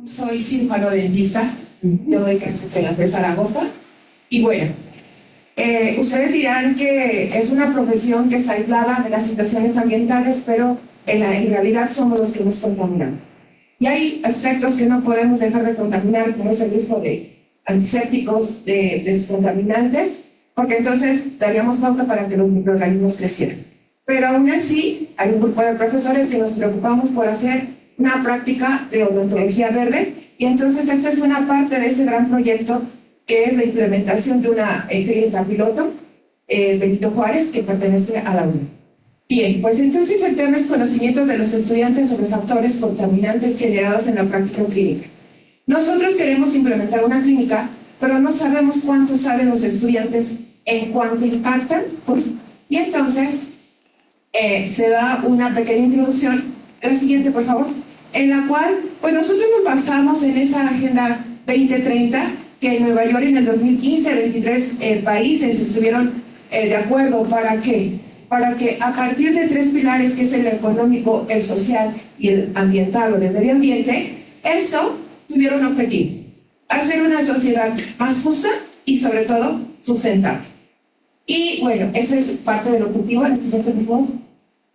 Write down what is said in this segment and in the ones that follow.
Soy cirujano dentista, yo doy clases en la FES Zaragoza y bueno, ustedes dirán que es una profesión que está aislada de las situaciones ambientales, pero en realidad somos los que nos contaminamos. Y hay aspectos que no podemos dejar de contaminar, como es el uso de antisépticos, de descontaminantes, porque entonces daríamos pauta para que los microorganismos crecieran. Pero aún así, hay un grupo de profesores que nos preocupamos por hacer una práctica de odontología verde, y entonces esta es una parte de ese gran proyecto que es la implementación de una clínica piloto, Benito Juárez, que pertenece a la UNAM. Bien, pues entonces el tema es conocimientos de los estudiantes sobre factores contaminantes generados en la práctica clínica. Nosotros queremos implementar una clínica, pero no sabemos cuánto saben los estudiantes en cuánto impactan, pues, y entonces se da una pequeña introducción, la siguiente por favor, en la cual pues nosotros nos basamos en esa Agenda 2030, que en Nueva York en el 2015, 23 países estuvieron de acuerdo. ¿Para qué? Para que a partir de 3 pilares, que es el económico, el social y el ambiental o del medio ambiente, esto tuviera un objetivo: hacer una sociedad más justa y sobre todo sustentable. Y bueno, ese es parte del objetivo. En este siguiente punto.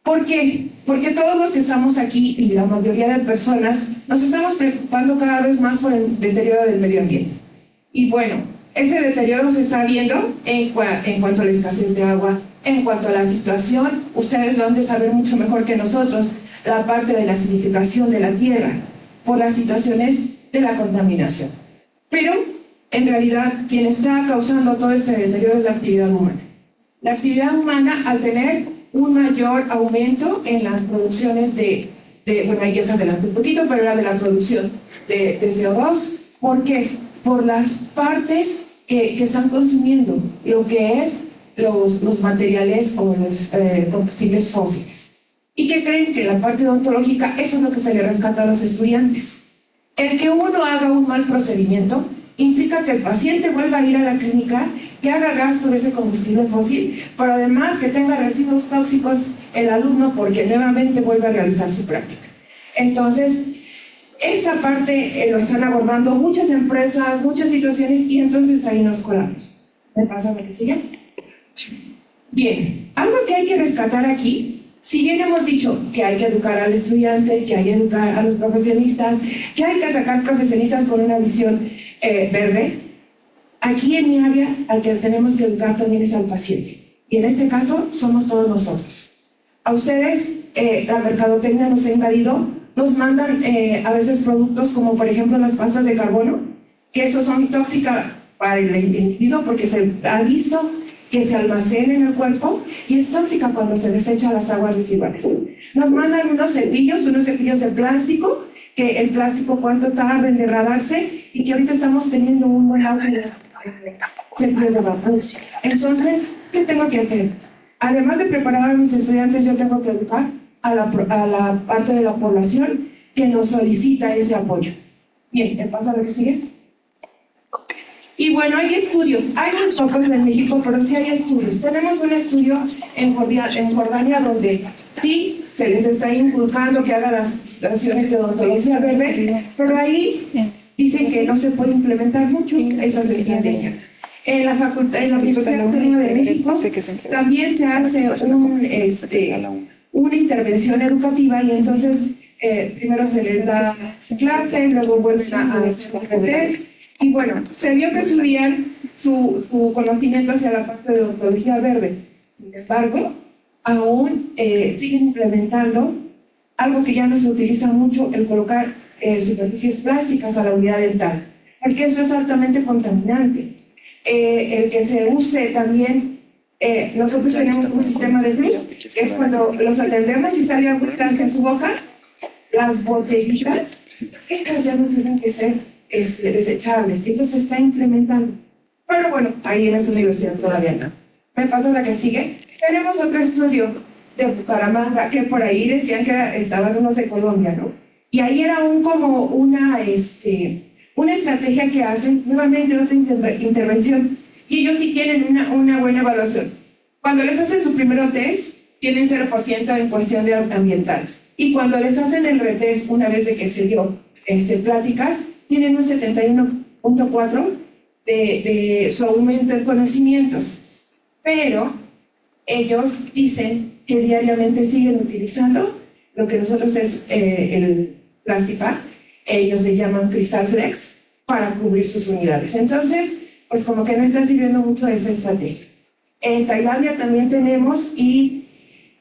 ¿Por qué? Porque todos los que estamos aquí y la mayoría de personas nos estamos preocupando cada vez más por el deterioro del medio ambiente. Y bueno, ese deterioro se está viendo en cuanto a la escasez de agua, en cuanto a la situación, ustedes lo han de saber mucho mejor que nosotros, la parte de la acidificación de la tierra, por las situaciones de la contaminación. Pero, en realidad, quien está causando todo este deterioro es la actividad humana. La actividad humana, al tener un mayor aumento en las producciones bueno, hay que se adelantó un poquito, pero era de la producción de CO2. ¿Por qué? Por las partes que están consumiendo lo que es los materiales o los combustibles fósiles. ¿Y qué creen? Que la parte odontológica, eso es lo que se le rescata a los estudiantes. El que uno haga un mal procedimiento implica que el paciente vuelva a ir a la clínica, que haga gasto de ese combustible fósil, pero además que tenga residuos tóxicos el alumno, porque nuevamente vuelve a realizar su práctica. Entonces, esa parte lo están abordando muchas empresas, muchas situaciones, y entonces ahí nos colamos. ¿Me pasa lo que sigue? Bien, algo que hay que rescatar aquí, si bien hemos dicho que hay que educar al estudiante, que hay que educar a los profesionistas, que hay que sacar profesionistas con una visión verde, aquí en mi área al que tenemos que educar también es al paciente, y en este caso somos todos nosotros. A ustedes la mercadotecnia nos ha invadido, nos mandan a veces productos como por ejemplo las pastas de carbono, que eso son tóxicas para el individuo porque se ha visto que se almacena en el cuerpo y es tóxica cuando se desecha a las aguas residuales. Nos mandan unos cepillos de plástico, que el plástico cuánto tarda en degradarse, y que ahorita estamos teniendo un buen auge. Entonces, ¿qué tengo que hacer? Además de preparar a mis estudiantes, yo tengo que educar a la parte de la población que nos solicita ese apoyo. Bien, ¿me pasa lo que sigue? Y bueno, hay estudios, hay unos pocos en México, pero sí hay estudios. Tenemos un estudio en Jordania donde sí se les está inculcando que hagan las situaciones de odontología verde, pero ahí dicen que no se puede implementar mucho esas estrategias. En la Universidad Autónoma de México también se hace una intervención educativa, y entonces primero se les da clase, luego vuelven a hacer test. Y bueno, se vio que subían su conocimiento hacia la parte de odontología verde. Sin embargo, aún siguen implementando algo que ya no se utiliza mucho, el colocar superficies plásticas a la unidad dental, porque eso es altamente contaminante. El que se use también, nosotros tenemos un sistema de flux, que es cuando los atendemos y sale agua en su boca, las botellitas, estas ya no tienen que ser desechables, entonces se está implementando. Pero bueno, ahí en esa universidad todavía no. Me pasa la que sigue. Tenemos otro estudio de Bucaramanga, que por ahí decían que estaban unos de Colombia, ¿no? Y ahí era como una estrategia que hacen, nuevamente otra intervención, y ellos sí tienen una buena evaluación. Cuando les hacen su primer test, tienen 0% en cuestión de ambiental. Y cuando les hacen el retest, una vez de que se dio pláticas, tienen un 71.4 de su aumento en conocimientos, pero ellos dicen que diariamente siguen utilizando lo que nosotros es el Plastipack, ellos le llaman Crystal Flex, para cubrir sus unidades. Entonces, pues como que no está sirviendo mucho esa estrategia. En Tailandia también tenemos, y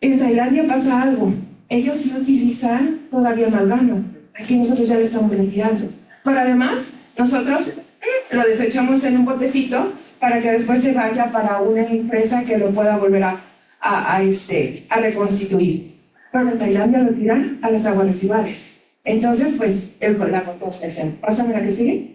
en Tailandia pasa algo, ellos sí utilizan todavía amalgama, aquí nosotros ya lo estamos retirando, pero además nosotros lo desechamos en un botecito para que después se vaya para una empresa que lo pueda volver a reconstituir. Pero en Tailandia lo tiran a las aguas residuales. Entonces, pues, la contaminación. Pásame la que sigue.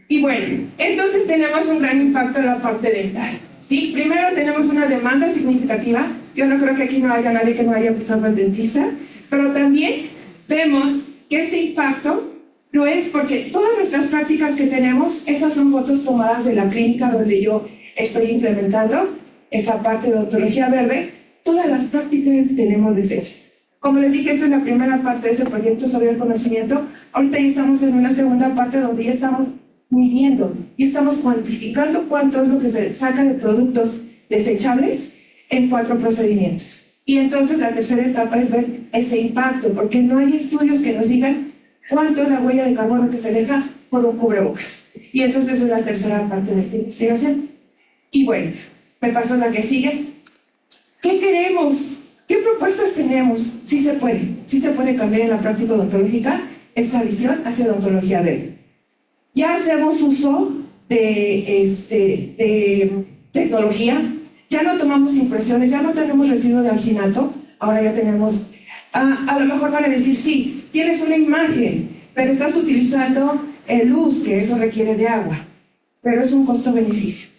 Y bueno, entonces tenemos un gran impacto en la parte dental. ¿Sí? Primero tenemos una demanda significativa. Yo no creo que aquí no haya nadie que no haya empezado al dentista, pero también vemos que ese impacto no es porque todas nuestras prácticas que tenemos, esas son fotos tomadas de la clínica donde yo estoy implementando esa parte de odontología verde. Todas las prácticas que tenemos desechos. Como les dije, esta es la primera parte de ese proyecto sobre el conocimiento. Ahorita ya estamos en una segunda parte donde ya estamos midiendo y estamos cuantificando cuánto es lo que se saca de productos desechables en 4 procedimientos. Y entonces la tercera etapa es ver ese impacto, porque no hay estudios que nos digan cuánto es la huella de carbono que se deja por un cubrebocas. Y entonces es la tercera parte de esta investigación. Y bueno, me paso a la que sigue. ¿Qué queremos? ¿Qué propuestas tenemos? Sí se puede cambiar en la práctica odontológica esta visión hacia odontología verde. Ya hacemos uso de tecnología, ya no tomamos impresiones, ya no tenemos residuo de alginato, ahora ya tenemos, a lo mejor van a decir, sí, tienes una imagen, pero estás utilizando luz, que eso requiere de agua, pero es un costo-beneficio.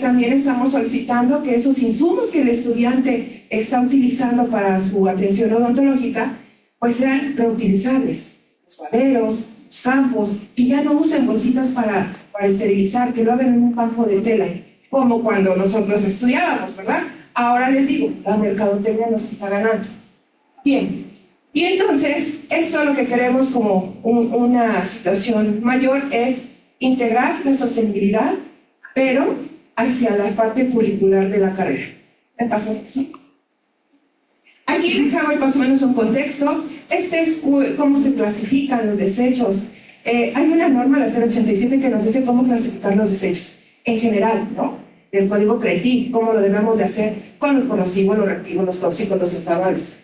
También estamos solicitando que esos insumos que el estudiante está utilizando para su atención odontológica, pues sean reutilizables, los maderos, los campos, que ya no usen bolsitas para esterilizar, que lo hagan en un campo de tela, como cuando nosotros estudiábamos, ¿verdad? Ahora les digo, la mercadotecnia nos está ganando. Bien, y entonces, esto lo que queremos como una situación mayor es integrar la sostenibilidad, pero hacia la parte curricular de la carrera. ¿Me pasa? ¿Sí? Aquí les hago más o menos un contexto. Este es cómo se clasifican los desechos. Hay una norma, la 087, que nos dice cómo clasificar los desechos en general, ¿no? Del código CREATIV, cómo lo debemos de hacer con los corrosivos, los reactivos, los tóxicos, los inflamables.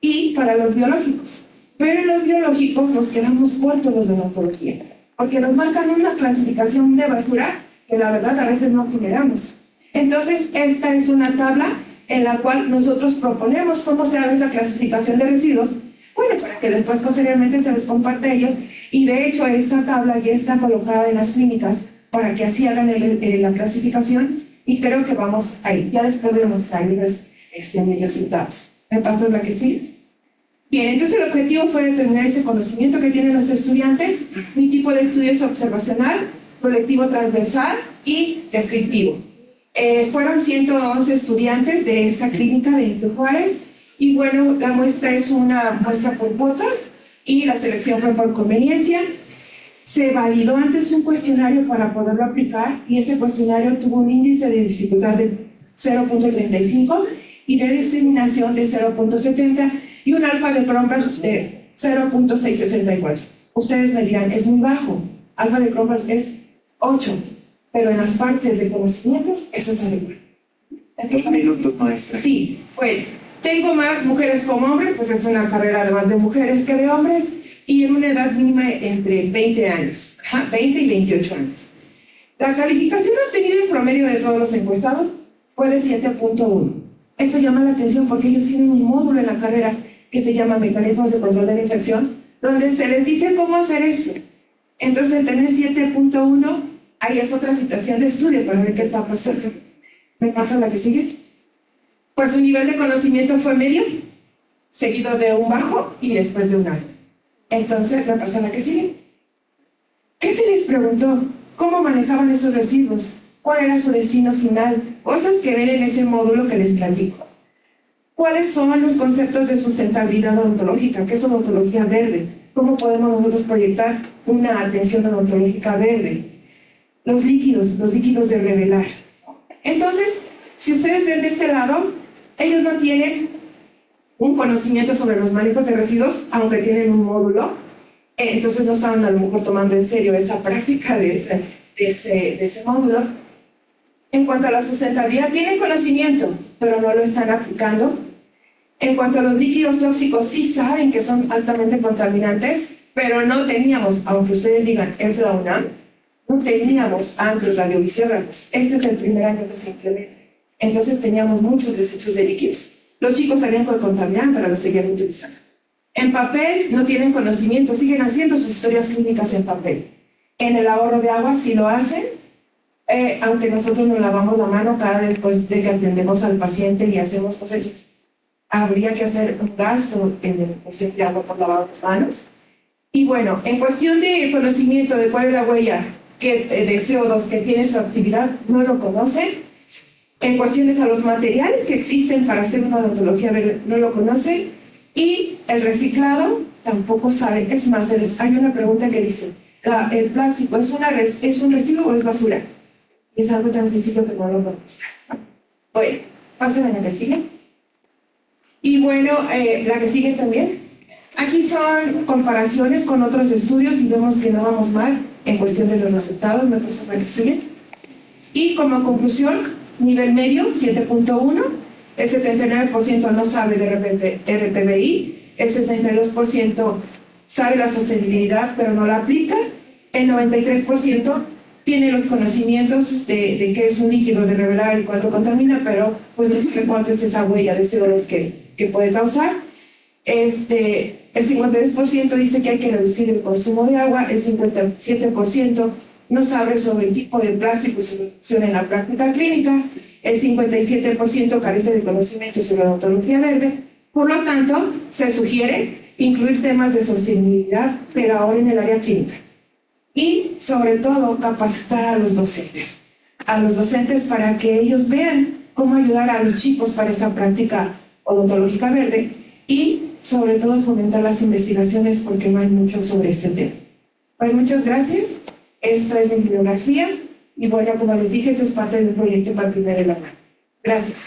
Y para los biológicos. Pero en los biológicos nos quedamos cortos los de odontología, porque nos marcan una clasificación de basura que la verdad a veces no generamos. Entonces, esta es una tabla en la cual nosotros proponemos cómo se haga esa clasificación de residuos, bueno, para que después posteriormente se les comparte a ellos, y de hecho esta tabla ya está colocada en las clínicas para que así hagan la clasificación, y creo que vamos ahí, ya después de los años resultados. ¿Me pasas la que sí? Bien, entonces el objetivo fue determinar ese conocimiento que tienen los estudiantes. Mi tipo de estudio es observacional, colectivo transversal y descriptivo. Fueron 111 estudiantes de esta clínica de Benito Juárez, y bueno, la muestra es una muestra por cuotas y la selección fue por conveniencia. Se validó antes un cuestionario para poderlo aplicar, y ese cuestionario tuvo un índice de dificultad de 0.35 y de discriminación de 0.70 y un alfa de Cronbach de 0.664. Ustedes me dirán, es muy bajo. Alfa de Cronbach es 8, pero en las partes de conocimientos eso es adecuado. 2 minutos, maestra. Sí, bueno, tengo más mujeres como hombres, pues es una carrera además de mujeres que de hombres, y en una edad mínima entre 20 años, 20 y 28 años. La calificación obtenida en promedio de todos los encuestados fue de 7.1. Esto llama la atención porque ellos tienen un módulo en la carrera que se llama Mecanismos de Control de la Infección, donde se les dice cómo hacer esto. Entonces, el tener 7.1, ahí es otra situación de estudio para ver qué está pasando. ¿Me pasa la que sigue? Pues su nivel de conocimiento fue medio, seguido de un bajo y después de un alto. Entonces, ¿me pasa la que sigue? ¿Qué se les preguntó? ¿Cómo manejaban esos residuos? ¿Cuál era su destino final? Cosas que ven en ese módulo que les platico. ¿Cuáles son los conceptos de sustentabilidad odontológica? ¿Qué es odontología verde? ¿cómo podemos nosotros proyectar una atención odontológica verde? Los líquidos de revelar. Entonces, si ustedes ven de este lado, ellos no tienen un conocimiento sobre los manejos de residuos, aunque tienen un módulo, entonces no estaban a lo mejor tomando en serio esa práctica de ese módulo. En cuanto a la sustentabilidad, tienen conocimiento, pero no lo están aplicando. En cuanto a los líquidos tóxicos, sí saben que son altamente contaminantes, pero no teníamos, aunque ustedes digan, es la UNAM, no teníamos antes radiovisiógrafos. Este es el primer año que se implementa. Entonces teníamos muchos desechos de líquidos. Los chicos sabían que contaminaban, pero lo seguían utilizando. En papel no tienen conocimiento, siguen haciendo sus historias clínicas en papel. En el ahorro de agua sí lo hacen, aunque nosotros nos lavamos la mano cada vez después de que atendemos al paciente y hacemos cosechas. Habría que hacer un gasto en cuestión de agua por lavar las manos. Y bueno, en cuestión de conocimiento de cuál es la huella de CO2 que tiene su actividad, no lo conocen. En cuestiones a los materiales que existen para hacer una odontología verde, no lo conocen. Y el reciclado tampoco sabe. Es más, hay una pregunta que dice, ¿el plástico es un residuo o es basura? Es algo tan sencillo que no lo contestan. Bueno, pásenme a la que sigue. Y bueno, la que sigue también. Aquí son comparaciones con otros estudios y vemos que no vamos mal en cuestión de los resultados. Me paso a la que sigue. Y como conclusión, nivel medio, 7.1. El 79% no sabe de RPBI. El 62% sabe la sostenibilidad, pero no la aplica. El 93% tiene los conocimientos de qué es un líquido de revelar y cuánto contamina, pero pues no sabe cuánto es esa huella de CO2 que puede causar. El 52% dice que hay que reducir el consumo de agua. El 57% no sabe sobre el tipo de plástico y su reducción en la práctica clínica. El 57% carece de conocimiento sobre la odontología verde. Por lo tanto, se sugiere incluir temas de sostenibilidad, pero ahora en el área clínica. Y, sobre todo, capacitar a los docentes para que ellos vean cómo ayudar a los chicos para esa práctica odontológica verde y, sobre todo, fomentar las investigaciones porque no hay mucho sobre este tema. Pues muchas gracias. Esta es mi bibliografía y bueno, como les dije, esto es parte del proyecto para el primer de la mano. Gracias.